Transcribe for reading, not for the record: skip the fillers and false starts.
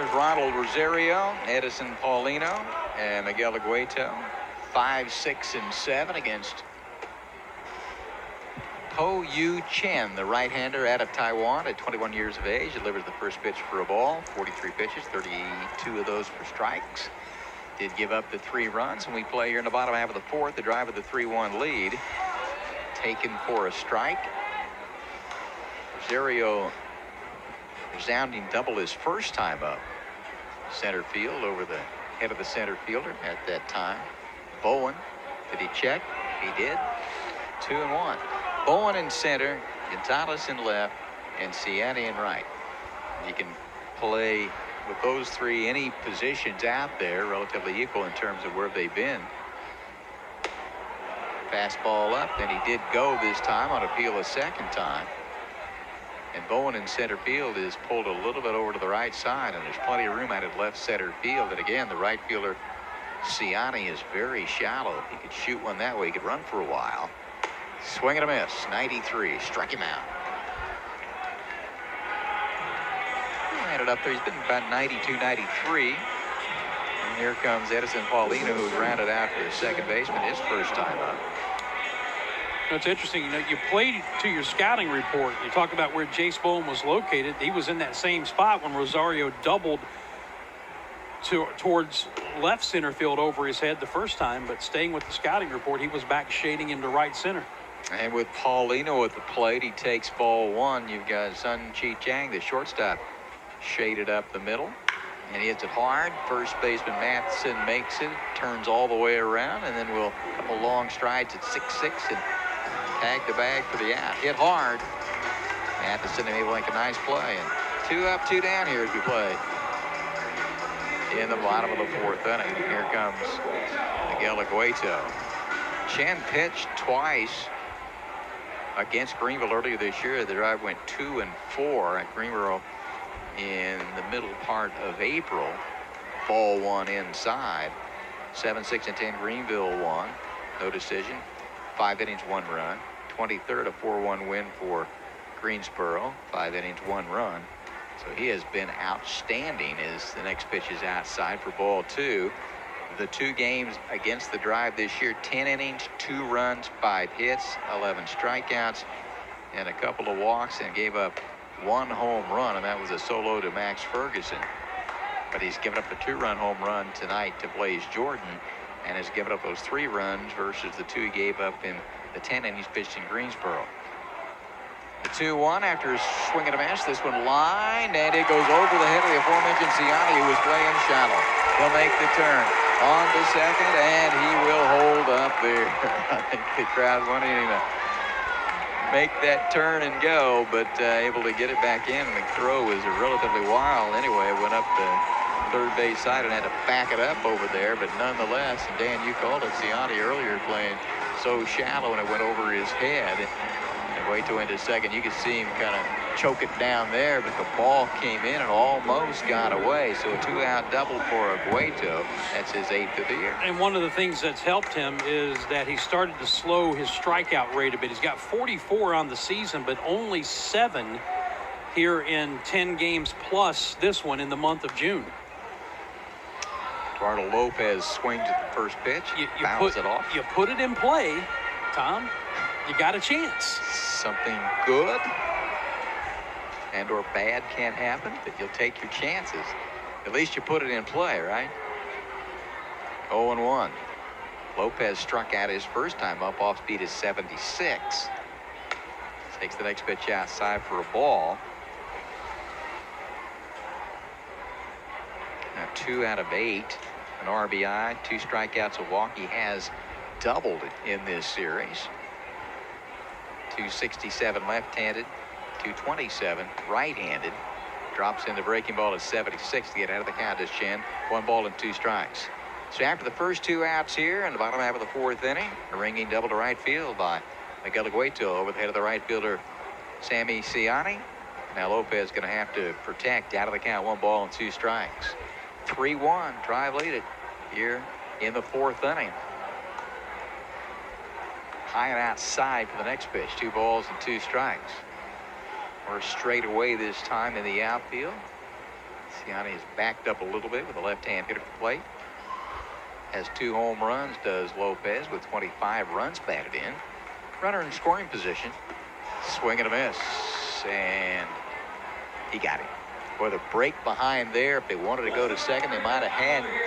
There's Ronald Rosario, Edison Paulino, and Miguel Aguaito. 5, 6, and 7 against Po Yu Chen, the right-hander out of Taiwan at 21 years of age. Delivers the first pitch for a ball. 43 pitches, 32 of those for strikes. Did give up the 3 runs, and we play here in the bottom half of the 4th. The drive of the 3-1 lead. Taken for a strike. Rosario resounding double his first time up. Center field over the head of the center fielder at that time. Bowen, did he check? He did. 2-1. Bowen in center, Gonzalez in left, and Ciani in right. You can play with those 3 any positions out there, relatively equal in terms of where they've been. Fastball up, and he did go this time on appeal a second time. And Bowen in center field is pulled a little bit over to the right side, and there's plenty of room out at left center field. And again, the right fielder Ciani is very shallow. He could shoot one that way. He could run for a while. Swing and a miss. 93. Struck him out. Landed up there. He's been about 92, 93. And here comes Edison Paulino, who's rounded out for the second baseman, his first time up. It's interesting, you played to your scouting report. You talk about where Jace Bowen was located. He was in that same spot when Rosario doubled towards left center field over his head the first time, but staying with the scouting report, he was back shading him to right center. And with Paulino at the plate, he takes ball 1. You've got Sun Chi Chang, the shortstop, shaded up the middle, and he hits it hard. First baseman Matheson makes it, turns all the way around, and then will a couple long strides at 6-6 and tag the bag for the out. Hit hard. Matheson able to make a nice play, and 2 up, 2 down here as we play in the bottom of the 4th inning. Here comes Miguel Aguaito. Chen pitched twice against Greenville earlier this year. The drive went 2 and 4 at Greenville in the middle part of April. Ball 1 inside. 7, 6, and 10. Greenville won. No decision. 5 innings, 1 run. 23rd, a 4-1 win for Greensboro. 5 innings, 1 run. So he has been outstanding as the next pitch is outside for ball 2. The 2 games against the drive this year, 10 innings, 2 runs, 5 hits, 11 strikeouts, and a couple of walks, and gave up 1 home run, and that was a solo to Max Ferguson. But he's given up a 2-run home run tonight to Blaze Jordan, and has given up those 3 runs versus the 2 he gave up in the 10 innings pitched in Greensboro. The 2-1 after swinging a miss. This one lined, and it goes over the head of the aforementioned Ciani, who was playing shallow. He'll make the turn on to second, and he will hold up there. I think the crowd wanted him to make that turn and go, but able to get it back in. And the throw was relatively wild anyway. It went up the third base side and had to back it up over there, but nonetheless, and Dan, you called it, Ciani earlier playing so shallow, and it went over his head. Wait till into second. You could see him kind of choke it down there, but the ball came in and almost got away. So a 2-out double for Aguaito. That's his 8th of the year. And one of the things that's helped him is that he started to slow his strikeout rate a bit. He's got 44 on the season, but only 7 here in 10 games plus this one in the month of June. Eduardo Lopez swings at the first pitch, fouls it off. You put it in play, Tom, you got a chance. Something good and or bad can't happen, but you'll take your chances. At least you put it in play, right? 0-1. Lopez struck out his first time up. Off speed is 76. Takes the next pitch outside for a ball. Now 2 out of 8. An RBI, 2 strikeouts. Milwaukee has doubled in this series. 267 left-handed, 227 right-handed. Drops in the breaking ball at 76 to get out of the count. This Chen. 1 ball and 2 strikes. So after the first 2 outs here in the bottom half of the 4th inning, a ringing double to right field by Miguel Aguaito over the head of the right fielder Sammy Ciani. Now Lopez going to have to protect out of the count. 1 ball and 2 strikes. 3-1, drive lead it here in the 4th inning. High and outside for the next pitch. 2 balls and 2 strikes. We're straight away this time in the outfield. Ciani is backed up a little bit with a left-hand hitter at the plate. Has 2 home runs, does Lopez, with 25 runs batted in. Runner in scoring position. Swing and a miss. And he got him. Boy, the break behind there, if they wanted to go to second, they might have had